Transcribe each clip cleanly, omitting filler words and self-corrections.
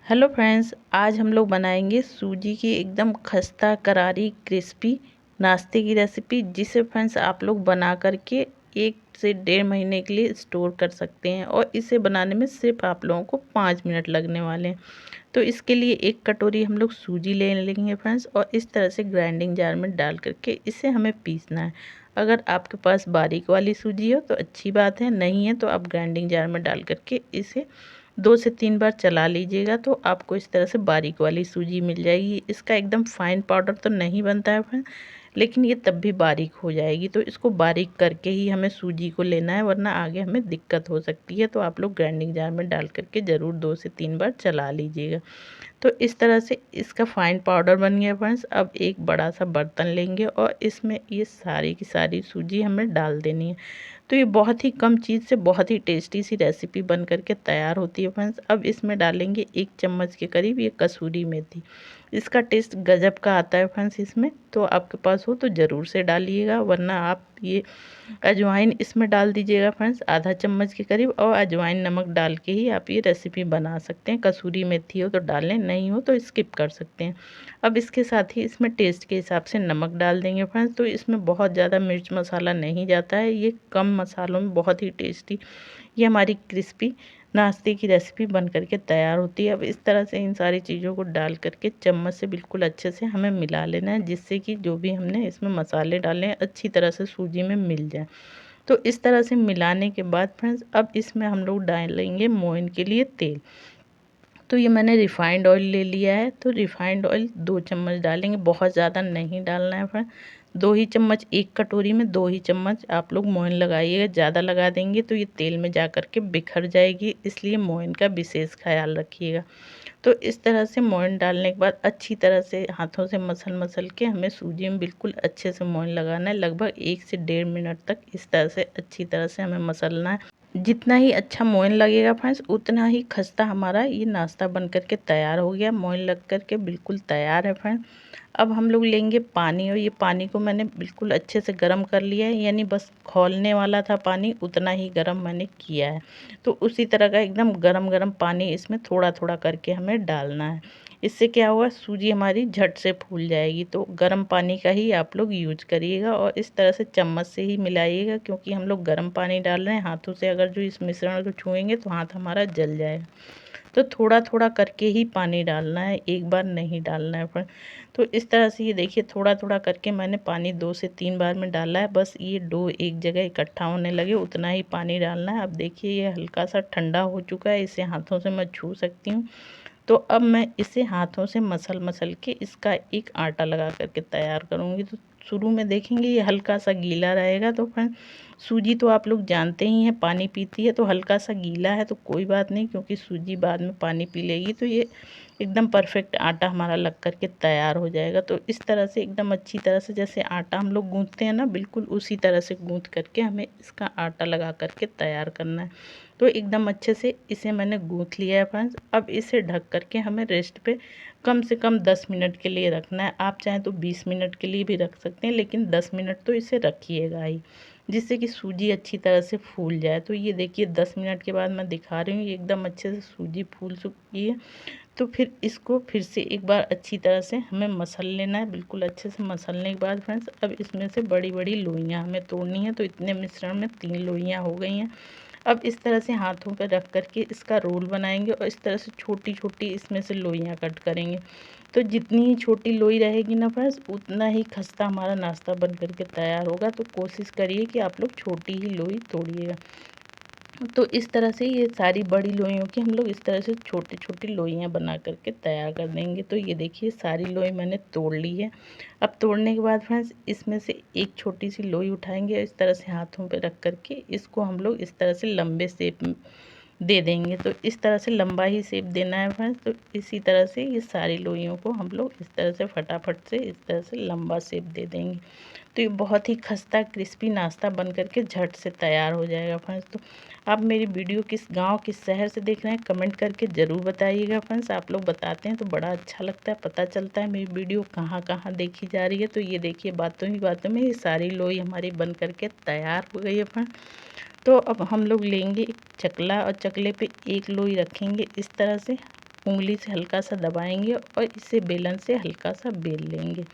Hello friends, आज हम लोग बनाएंगे सूजी की एकदम खस्ता करारी क्रिस्पी नाश्ते की रेसिपी, जिसे फ्रेंड्स आप लोग बना करके 1 से 1.5 महीने के लिए स्टोर कर सकते हैं। और इसे बनाने में सिर्फ आप लोगों को 5 मिनट लगने वाले हैं। तो इसके लिए 1 कटोरी हम लोग सूजी ले लेंगे फ्रेंड्स, और इस तरह से ग्राइंडिंग जार में डाल करके इसे हमें पीसना है। अगर आपके पास बारीक वाली सूजी हो तो अच्छी बात है, नहीं है तो आप ग्राइंडिंग जार में डाल करके इसे 2 से 3 बार चला लीजिएगा, तो आपको इस तरह से बारीक वाली सूजी मिल जाएगी। इसका एकदम फाइन पाउडर तो नहीं बनता है फ्रेंड, लेकिन ये तब भी बारीक हो जाएगी। तो इसको बारीक करके ही हमें सूजी को लेना है, वरना आगे हमें दिक्कत हो सकती है। तो आप लोग ग्राइंडिंग जार में डाल करके ज़रूर 2 से 3 बार चला लीजिएगा। तो इस तरह से इसका फाइन पाउडर बन गया फ्रेंड्स। अब एक बड़ा सा बर्तन लेंगे और इसमें ये सारी की सारी सूजी हमें डाल देनी है। तो ये बहुत ही कम चीज़ से बहुत ही टेस्टी सी रेसिपी बन करके तैयार होती है फ्रेंड्स। अब इसमें डालेंगे 1 चम्मच के करीब ये कसूरी मेथी। इसका टेस्ट गजब का आता है फ्रेंड्स इसमें, तो आपके पास हो तो ज़रूर से डालिएगा, वरना आप ये अजवाइन इसमें डाल दीजिएगा फ्रेंड्स, आधा चम्मच के करीब। और अजवाइन नमक डाल के ही आप ये रेसिपी बना सकते हैं। कसूरी मेथी हो तो डालें, नहीं हो तो स्किप कर सकते हैं। अब इसके साथ ही इसमें टेस्ट के हिसाब से नमक डाल देंगे फ्रेंड्स। तो इसमें बहुत ज़्यादा मिर्च मसाला नहीं जाता है, ये कम मसालों में बहुत ही टेस्टी ये हमारी क्रिस्पी नाश्ते की रेसिपी बन करके तैयार होती है। अब इस तरह से इन सारी चीज़ों को डाल करके चम्मच से बिल्कुल अच्छे से हमें मिला लेना है, जिससे कि जो भी हमने इसमें मसाले डाले हैं अच्छी तरह से सूजी में मिल जाए। तो इस तरह से मिलाने के बाद फ्रेंड्स, अब इसमें हम लोग डालेंगे मोइन के लिए तेल। तो ये मैंने रिफ़ाइंड ऑयल ले लिया है, तो रिफ़ाइंड ऑयल 2 चम्मच डालेंगे, बहुत ज़्यादा नहीं डालना है फ्रेंड। 2 ही चम्मच, 1 कटोरी में 2 ही चम्मच आप लोग मोइन लगाइएगा। ज़्यादा लगा देंगे तो ये तेल में जा कर के बिखर जाएगी, इसलिए मोइन का विशेष ख्याल रखिएगा। तो इस तरह से मोइन डालने के बाद अच्छी तरह से हाथों से मसल मसल के हमें सूजी में बिल्कुल अच्छे से मोइन लगाना है। लगभग 1 से 1.5 मिनट तक इस तरह से अच्छी तरह से हमें मसलना है। जितना ही अच्छा मोइन लगेगा फ्रेंड्स, उतना ही खस्ता हमारा ये नाश्ता बन करके तैयार हो गया। मोइन लग करके बिल्कुल तैयार है फ्रेंड। अब हम लोग लेंगे पानी, और ये पानी को मैंने बिल्कुल अच्छे से गर्म कर लिया है, यानी बस खौलने वाला था पानी, उतना ही गर्म मैंने किया है। तो उसी तरह का एकदम गरम गरम पानी इसमें थोड़ा थोड़ा करके हमें डालना है। इससे क्या होगा, सूजी हमारी झट से फूल जाएगी। तो गर्म पानी का ही आप लोग यूज करिएगा, और इस तरह से चम्मच से ही मिलाइएगा, क्योंकि हम लोग गर्म पानी डाल रहे हैं। हाथों से अगर जो इस मिश्रण को छुएंगे तो हाथ हमारा जल जाएगा। तो थोड़ा थोड़ा करके ही पानी डालना है, एक बार नहीं डालना है फ्रेंड। तो इस तरह से ये देखिए, थोड़ा थोड़ा करके मैंने पानी 2 से 3 बार में डाला है। बस ये डो एक जगह इकट्ठा होने लगे उतना ही पानी डालना है। अब देखिए ये हल्का सा ठंडा हो चुका है, इसे हाथों से मैं छू सकती हूँ। तो अब मैं इसे हाथों से मसल मसल के इसका एक आटा लगा करके तैयार करूँगी। तो शुरू में देखेंगे ये हल्का सा गीला रहेगा। तो फ्रेंड, सूजी तो आप लोग जानते ही हैं पानी पीती है, तो हल्का सा गीला है तो कोई बात नहीं, क्योंकि सूजी बाद में पानी पी लेगी। तो ये एकदम परफेक्ट आटा हमारा लग करके तैयार हो जाएगा। तो इस तरह से एकदम अच्छी तरह से, जैसे आटा हम लोग गूँथते हैं ना, बिल्कुल उसी तरह से गूँथ करके हमें इसका आटा लगा करके तैयार करना है। तो एकदम अच्छे से इसे मैंने गूँथ लिया है फ्रेंड्स। अब इसे ढक करके हमें रेस्ट पे कम से कम 10 मिनट के लिए रखना है। आप चाहें तो 20 मिनट के लिए भी रख सकते हैं, लेकिन 10 मिनट तो इसे रखिएगा ही, जिससे कि सूजी अच्छी तरह से फूल जाए। तो ये देखिए 10 मिनट के बाद मैं दिखा रही हूँ, ये एकदम अच्छे से सूजी फूल चुकी है। तो फिर इसको फिर से एक बार अच्छी तरह से हमें मसल लेना है। बिल्कुल अच्छे से मसलने के बाद फ्रेंड्स, अब इसमें से बड़ी बड़ी लोइयाँ हमें तोड़नी है। तो इतने मिश्रण में 3 लोइयाँ हो गई हैं। अब इस तरह से हाथों पर रख करके इसका रोल बनाएंगे, और इस तरह से छोटी छोटी इसमें से लोइयाँ कट करेंगे। तो जितनी ही छोटी लोई रहेगी ना फ्रेंड्स, उतना ही खस्ता हमारा नाश्ता बन करके तैयार होगा। तो कोशिश करिए कि आप लोग छोटी ही लोई तोड़िएगा। तो इस तरह से ये सारी बड़ी लोइयों की हम लोग इस तरह से छोटी छोटी लोइयाँ बना करके तैयार कर देंगे। तो ये देखिए सारी लोई मैंने तोड़ ली है। अब तोड़ने के बाद फ्रेंड्स, इसमें से एक छोटी सी लोई उठाएंगे, इस तरह से हाथों पे रख करके इसको हम लोग इस तरह से लंबे शेप दे देंगे। तो इस तरह से लंबा ही शेप देना है फ्रेंड्स। तो इसी तरह से ये सारी लोइयों को हम लोग इस तरह से फटाफट से इस तरह से लंबा शेप दे देंगे। तो ये बहुत ही खस्ता क्रिस्पी नाश्ता बन करके झट से तैयार हो जाएगा फ्रेंड्स। तो आप मेरी वीडियो किस गांव किस शहर से देख रहे हैं, कमेंट करके ज़रूर बताइएगा फ्रेंड्स। आप लोग बताते हैं तो बड़ा अच्छा लगता है, पता चलता है मेरी वीडियो कहाँ कहाँ देखी जा रही है। तो ये देखिए बातों ही बातों में ये सारी लोई हमारी बन करके तैयार हो गई है फ्रेंड। तो अब हम लोग लेंगे एक चकला, और चकले पे एक लोई रखेंगे इस तरह से, उंगली से हल्का सा दबाएंगे और इसे बेलन से हल्का सा बेल लेंगे।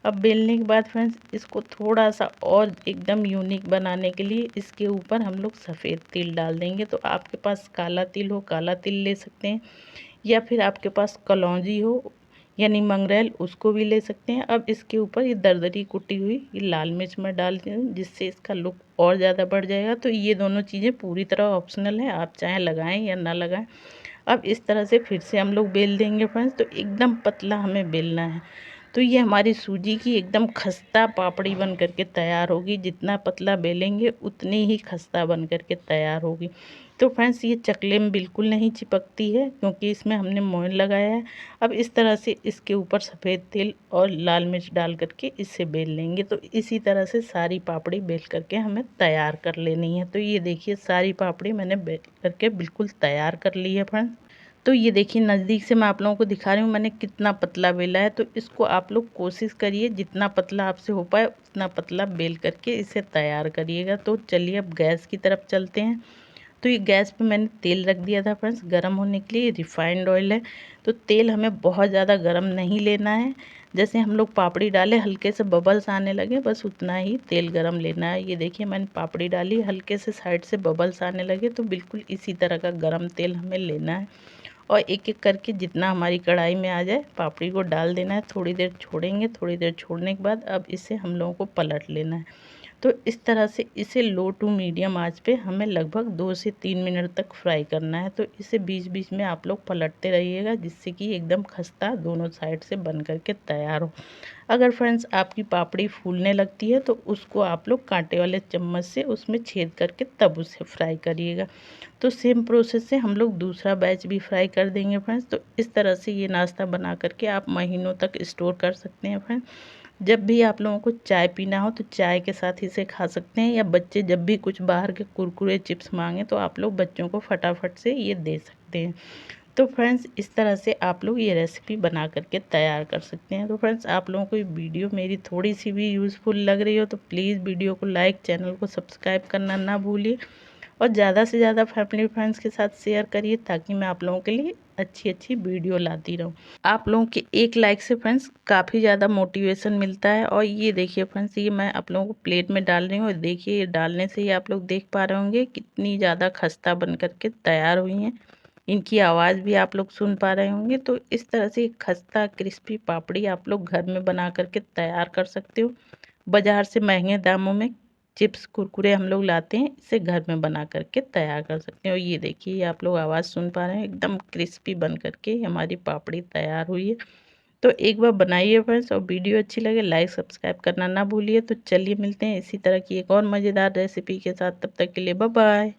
अब बेलने के बाद फ्रेंड्स इसको थोड़ा सा और एकदम यूनिक बनाने के लिए इसके ऊपर हम लोग सफ़ेद तिल डाल देंगे। तो आपके पास काला तिल हो काला तिल ले सकते हैं, या फिर आपके पास कलौंजी हो यानी मंगरेल उसको भी ले सकते हैं। अब इसके ऊपर ये दरदरी कुटी हुई ये लाल मिर्च मैं डाल दूँ जिससे इसका लुक और ज़्यादा बढ़ जाएगा। तो ये दोनों चीज़ें पूरी तरह ऑप्शनल है, आप चाहे लगाएं या ना लगाएं। अब इस तरह से फिर से हम लोग बेल देंगे फ्रेंड्स। तो एकदम पतला हमें बेलना है। तो ये हमारी सूजी की एकदम खस्ता पापड़ी बन करके तैयार होगी। जितना पतला बेलेंगे उतनी ही खस्ता बन करके तैयार होगी। तो फ्रेंड्स ये चकले में बिल्कुल नहीं चिपकती है क्योंकि इसमें हमने मोयन लगाया है। अब इस तरह से इसके ऊपर सफ़ेद तिल और लाल मिर्च डाल करके इसे बेल लेंगे। तो इसी तरह से सारी पापड़ी बेल करके हमें तैयार कर लेनी है। तो ये देखिए सारी पापड़ी मैंने बेल करके बिल्कुल तैयार कर ली है फ्रेंड्स। तो ये देखिए नज़दीक से मैं आप लोगों को दिखा रही हूँ मैंने कितना पतला बेला है। तो इसको आप लोग कोशिश करिए जितना पतला आपसे हो पाए उतना पतला बेल करके इसे तैयार करिएगा। तो चलिए अब गैस की तरफ चलते हैं। तो ये गैस पे मैंने तेल रख दिया था फ्रेंड्स गरम होने के लिए। रिफाइंड ऑयल है। तो तेल हमें बहुत ज़्यादा गरम नहीं लेना है। जैसे हम लोग पापड़ी डाले हल्के से बबल्स आने लगे बस उतना ही तेल गरम लेना है। ये देखिए मैंने पापड़ी डाली हल्के से साइड से बबल्स आने लगे। तो बिल्कुल इसी तरह का गरम तेल हमें लेना है और एक एक करके जितना हमारी कढ़ाई में आ जाए पापड़ी को डाल देना है। थोड़ी देर छोड़ेंगे, थोड़ी देर छोड़ने के बाद अब इसे हम लोगों को पलट लेना है। तो इस तरह से इसे लो टू मीडियम आंच पे हमें लगभग 2 से 3 मिनट तक फ्राई करना है। तो इसे बीच बीच में आप लोग पलटते रहिएगा जिससे कि एकदम खस्ता दोनों साइड से बन करके तैयार हो। अगर फ्रेंड्स आपकी पापड़ी फूलने लगती है तो उसको आप लोग कांटे वाले चम्मच से उसमें छेद करके तब उसे फ्राई करिएगा। तो सेम प्रोसेस से हम लोग दूसरा बैच भी फ्राई कर देंगे फ्रेंड्स। तो इस तरह से ये नाश्ता बना करके आप महीनों तक स्टोर कर सकते हैं फ्रेंड्स। जब भी आप लोगों को चाय पीना हो तो चाय के साथ इसे खा सकते हैं, या बच्चे जब भी कुछ बाहर के कुरकुरे चिप्स मांगे तो आप लोग बच्चों को फटाफट से ये दे सकते हैं। तो फ्रेंड्स इस तरह से आप लोग ये रेसिपी बना करके तैयार कर सकते हैं। तो फ्रेंड्स आप लोगों को ये वीडियो मेरी थोड़ी सी भी यूज़फुल लग रही हो तो प्लीज़ वीडियो को लाइक, चैनल को सब्सक्राइब करना ना भूलिए और ज़्यादा से ज़्यादा फैमिली फ्रेंड्स के साथ शेयर करिए ताकि मैं आप लोगों के लिए अच्छी अच्छी वीडियो लाती रहूँ। आप लोगों के एक लाइक से फ्रेंड्स काफ़ी ज़्यादा मोटिवेशन मिलता है। और ये देखिए फ्रेंड्स ये मैं आप लोगों को प्लेट में डाल रही हूँ और देखिए ये डालने से ही आप लोग देख पा रहे होंगे कितनी ज़्यादा खस्ता बन करके तैयार हुई हैं। इनकी आवाज़ भी आप लोग सुन पा रहे होंगे। तो इस तरह से खस्ता क्रिस्पी पापड़ी आप लोग घर में बना करके तैयार कर सकते हो। बाज़ार से महंगे दामों में चिप्स कुरकुरे हम लोग लाते हैं, इसे घर में बना करके तैयार कर सकते हैं। और ये देखिए आप लोग आवाज़ सुन पा रहे हैं एकदम क्रिस्पी बन करके हमारी पापड़ी तैयार हुई है। तो एक बार बनाइए फ्रेंड्स और वीडियो अच्छी लगे लाइक सब्सक्राइब करना ना भूलिए। तो चलिए मिलते हैं इसी तरह की एक और मज़ेदार रेसिपी के साथ, तब तक के लिए बाय बाय।